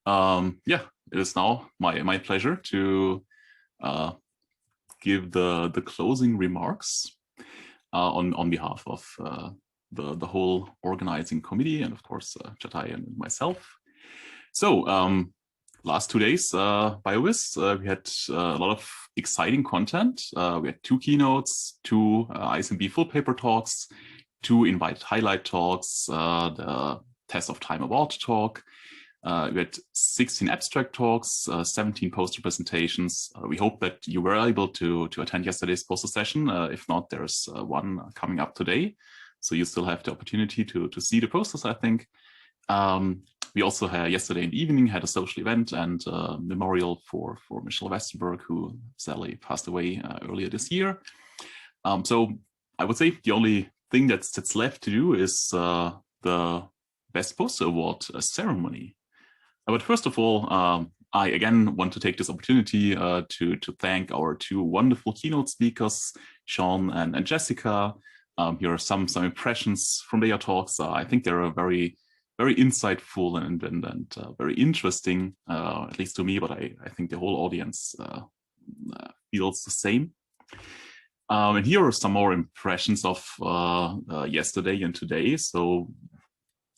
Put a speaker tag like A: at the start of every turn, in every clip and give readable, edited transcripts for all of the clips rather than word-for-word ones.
A: Yeah, it is now my pleasure to give the closing remarks on behalf of the whole organizing committee and of course Chatai and myself. So last 2 days, BioVis, we had a lot of exciting content. We had 2 keynotes, 2 ISMB full paper talks, 2 invited highlight talks, the Test of Time Award talk. We had 16 abstract talks, 17 poster presentations. We hope that you were able to attend yesterday's poster session. If not, there's one coming up today. So you still have the opportunity to see the posters, I think. We also had yesterday in the evening had a social event and memorial for Michelle Westerberg, who sadly passed away earlier this year. So I would say the only thing that's left to do is the Best Poster Award ceremony. But first of all, I again want to take this opportunity to thank our 2 wonderful keynote speakers, Sean and Jessica. Here are some impressions from their talks. I think they're very insightful and very interesting, at least to me, but I think the whole audience feels the same. And here are some more impressions of yesterday and today. So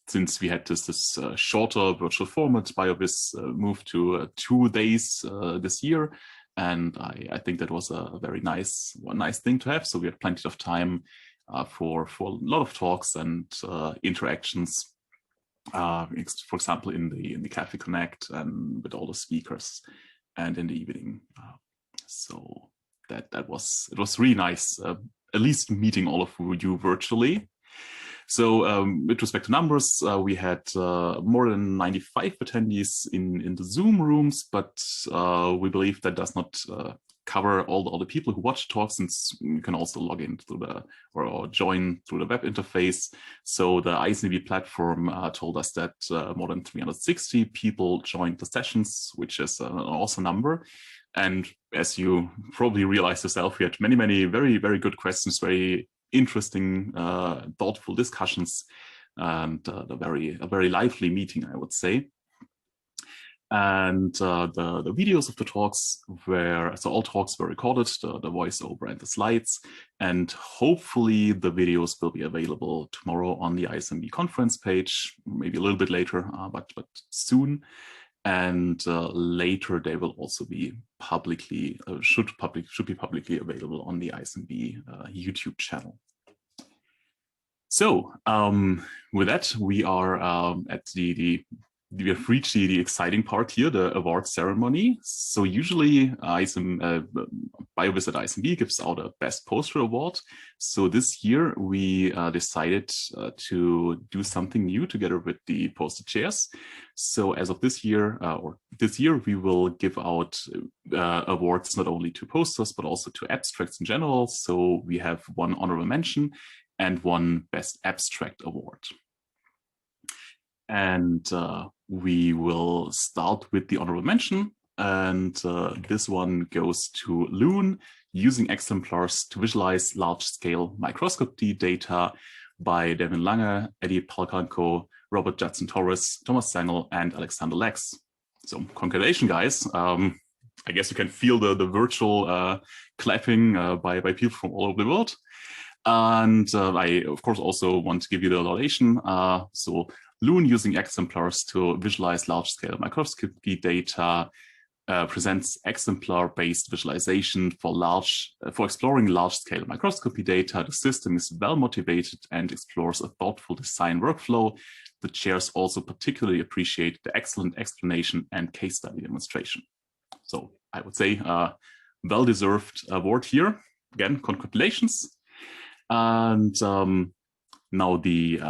A: since we had this shorter virtual format, BioVis moved to 2 days this year. And I think that was a very nice thing to have. So we had plenty of time for a lot of talks and interactions, for example, in the Cafe Connect and with all the speakers and in the evening. So it was really nice, at least meeting all of you virtually. So with respect to numbers, we had more than 95 attendees in the Zoom rooms, but we believe that does not cover all the people who watch talks, since you can also log in through or join through the web interface. So the ISMB platform told us that more than 360 people joined the sessions, which is an awesome number. And as you probably realized yourself, we had many very good questions, very interesting, thoughtful discussions, and a very lively meeting, I would say. And the videos of the talks so all talks were recorded, the voiceover and the slides, and hopefully the videos will be available tomorrow on the ISMB conference page, maybe a little bit later, but soon. And later they will also be should be publicly available on the ISMB YouTube channel. So with that, we are at we have reached the exciting part here, the award ceremony. So usually BioVis at ISMB gives out a Best Poster Award. So this year we decided to do something new together with the poster chairs. So as of this year, we will give out awards not only to posters, but also to abstracts in general. So we have 1 honorable mention and 1 Best Abstract Award. And we will start with the honorable mention, and this one goes to Loon, using exemplars to visualize large-scale microscopy data, by Devin Lange, Eddie Palkanko, Robert Judson Torres, Thomas Sengel, and Alexander Lex. So congratulations, guys. I guess you can feel the virtual clapping by people from all over the world. And I, of course, also want to give you the laudation. So Loon, using exemplars to visualize large-scale microscopy data, presents exemplar-based visualization for exploring large-scale microscopy data. The system is well motivated and explores a thoughtful design workflow. The chairs also particularly appreciate the excellent explanation and case study demonstration. So I would say well-deserved award here. Again, congratulations. And now the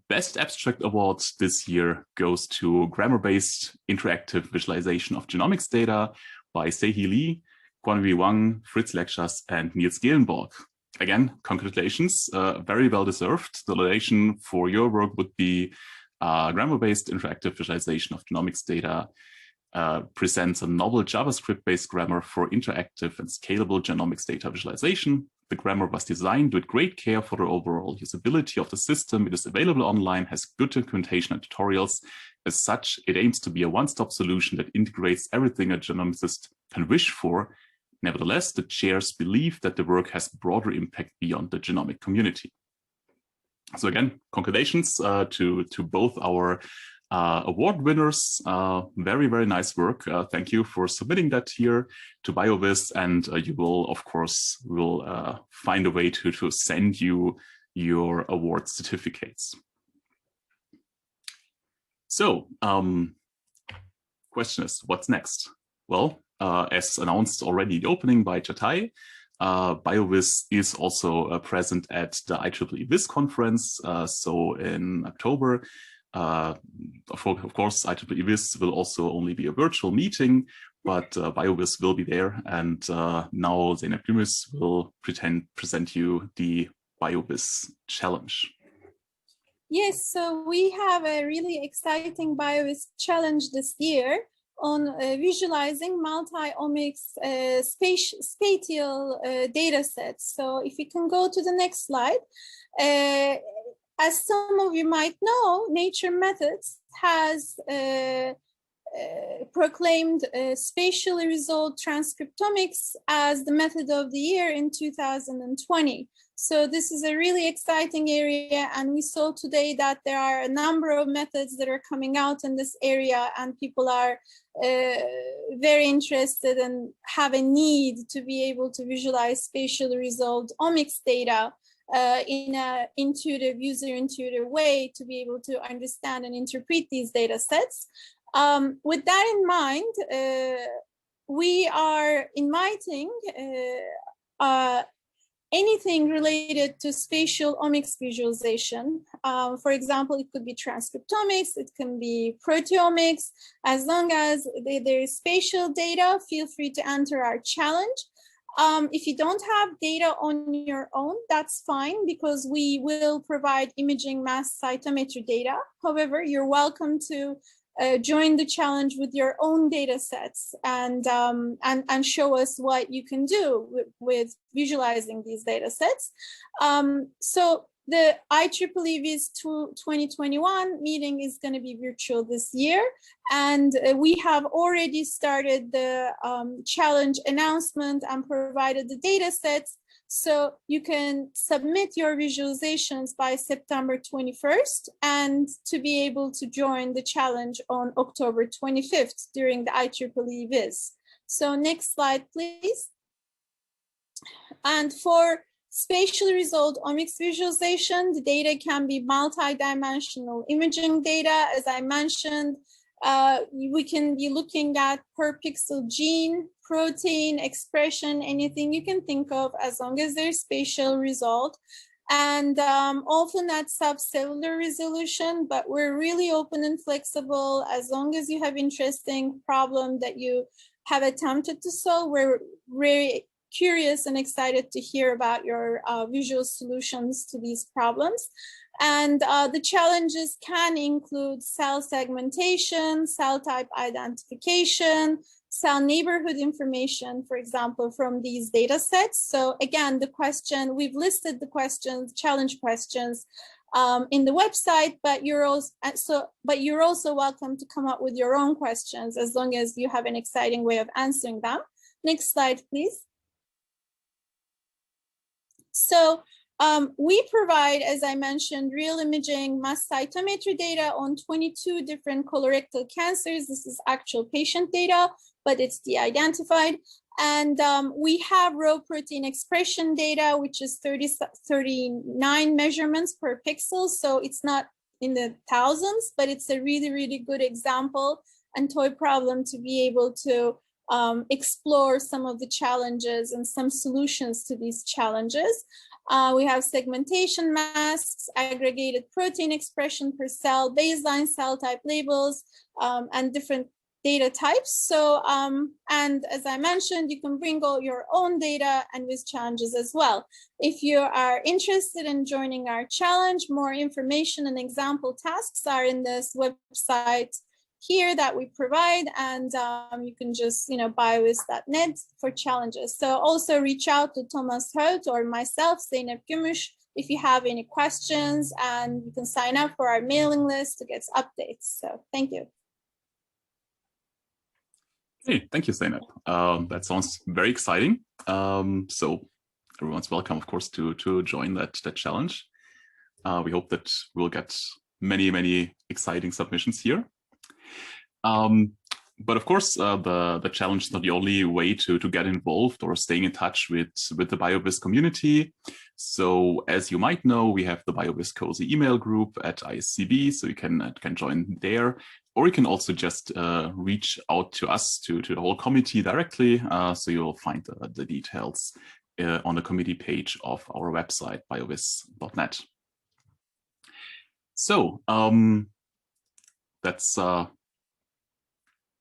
A: Best Abstract Award this year goes to Grammar-Based Interactive Visualization of Genomics Data by Sei-Hee Lee, Guanhui Wang, Fritz Lekschas, and Niels Gehlenborg. Again, congratulations, very well deserved. The laudation for your work would be Grammar-Based Interactive Visualization of Genomics Data presents a novel JavaScript-based grammar for interactive and scalable genomics data visualization. The grammar was designed with great care for the overall usability of the system. It is available online, has good documentation and tutorials, As such, it aims to be a one-stop solution that integrates everything a genomicist can wish for. Nevertheless, it shares belief that the work has broader impact beyond the genomic community. So again, congratulations to both our award winners. Very, very nice work. Thank you for submitting that here to BioVis, and you will, of course, find a way to send you your award certificates. So, question is, what's next? Well, as announced already in the opening by Chatai, BioVis is also present at the IEEE VIS conference. So in October, of course, IEEE VIS will also only be a virtual meeting, but BioVis will be there. And now Zeynep Gümüş will present you the BioVis challenge.
B: Yes, so we have a really exciting BioVis challenge this year on visualizing multi-omics spatial data sets. So if you can go to the next slide. As some of you might know, Nature Methods has proclaimed spatially resolved transcriptomics as the method of the year in 2020. So this is a really exciting area, and we saw today that there are a number of methods that are coming out in this area, and people are very interested and have a need to be able to visualize spatially resolved omics data in an intuitive, user-intuitive way to be able to understand and interpret these data sets. With that in mind, we are inviting anything related to spatial omics visualization. For example, it could be transcriptomics, it can be proteomics. As long as there is spatial data, feel free to enter our challenge. If you don't have data on your own, that's fine, because we will provide imaging mass cytometry data. However, you're welcome to join the challenge with your own data sets and show us what you can do with visualizing these data sets. So the IEEE VIS 2021 meeting is going to be virtual this year, and we have already started the challenge announcement and provided the data sets. So you can submit your visualizations by September 21st and to be able to join the challenge on October 25th during the IEEE VIS. So next slide, please. And for spatially resolved omics visualization, the data can be multi-dimensional imaging data. As I mentioned, we can be looking at per pixel gene, protein, expression, anything you can think of, as long as they're spatial resolved. And often at subcellular resolution, but we're really open and flexible. As long as you have interesting problem that you have attempted to solve, we're very curious and excited to hear about your visual solutions to these problems. And the challenges can include cell segmentation, cell type identification, cell neighborhood information, for example, from these data sets. So again, the question, we've listed the questions, challenge questions in the website, but you're also welcome to come up with your own questions as long as you have an exciting way of answering them. Next slide, please. So we provide, as I mentioned, real imaging mass cytometry data on 22 different colorectal cancers. This is actual patient data, but it's de-identified. And we have raw protein expression data, which is 39 measurements per pixel. So it's not in the thousands, but it's a really, really good example and toy problem to be able to explore some of the challenges and some solutions to these challenges. We have segmentation masks, aggregated protein expression per cell, baseline cell type labels, and different data types. So, and as I mentioned, you can bring all your own data and with challenges as well. If you are interested in joining our challenge, more information and example tasks are in this website here that we provide, and you can just, biovis.net for challenges. So also reach out to Thomas Holt or myself, Zeynep Gümüş, if you have any questions, and you can sign up for our mailing list to get updates. So thank you.
A: Hey, thank you, Zeynep. That sounds very exciting. So everyone's welcome, of course, to join that challenge. We hope that we'll get many exciting submissions here. But of course, the challenge is not the only way to get involved or staying in touch with the BioVis community. So as you might know, we have the BioVis Cozy email group at ISCB, so you can join there. Or you can also just reach out to us, to the whole committee directly. So you'll find the details on the committee page of our website, biovis.net. So that's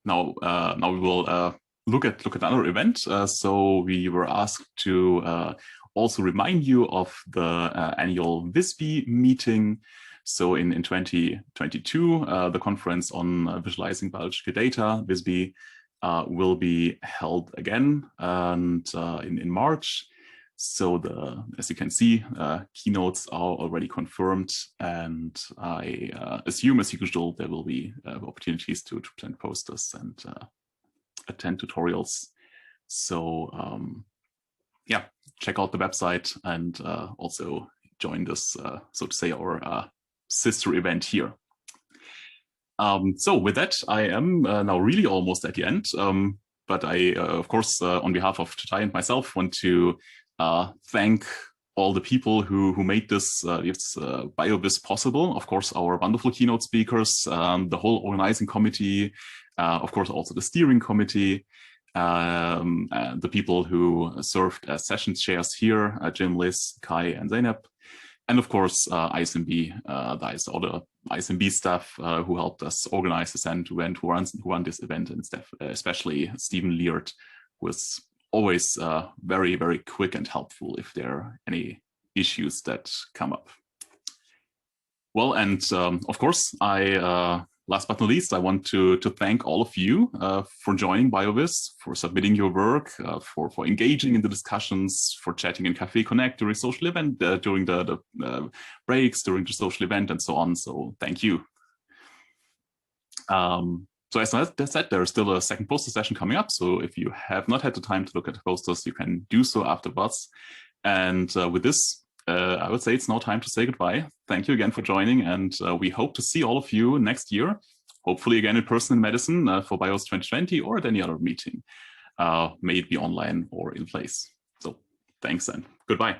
A: now we will look at another event. So we were asked to also remind you of the annual VISB meeting. So in 2022, the conference on visualizing biological data, VISB, will be held again and in March. So as you can see, keynotes are already confirmed, and I assume, as usual, there will be opportunities to present posters and attend tutorials. So yeah, check out the website and also join this, so to say, our sister event here. So with that, I am now really almost at the end. But I, of course, on behalf of Chatay and myself, want to thank all the people who made this BioVis possible. Of course, our wonderful keynote speakers, the whole organizing committee, of course, also the steering committee, the people who served as session chairs here, Jim, Liz, Kai, and Zeynep. And of course, ISMB, all the ISMB staff who helped us organize this event, who run this event, and especially Stephen Leard, who was always very quick and helpful if there are any issues that come up. Well, and of course, last but not least, I want to thank all of you for joining BioVis, for submitting your work, for engaging in the discussions, for chatting in Cafe Connect during social event, during the breaks, during the social event, and so on. So thank you. So as I said, there's still a second poster session coming up. So if you have not had the time to look at the posters, you can do so afterwards. And with this, I would say it's now time to say goodbye. Thank you again for joining, and we hope to see all of you next year, hopefully again in person in Madison for BIOS 2020 or at any other meeting, may it be online or in place. So thanks and goodbye.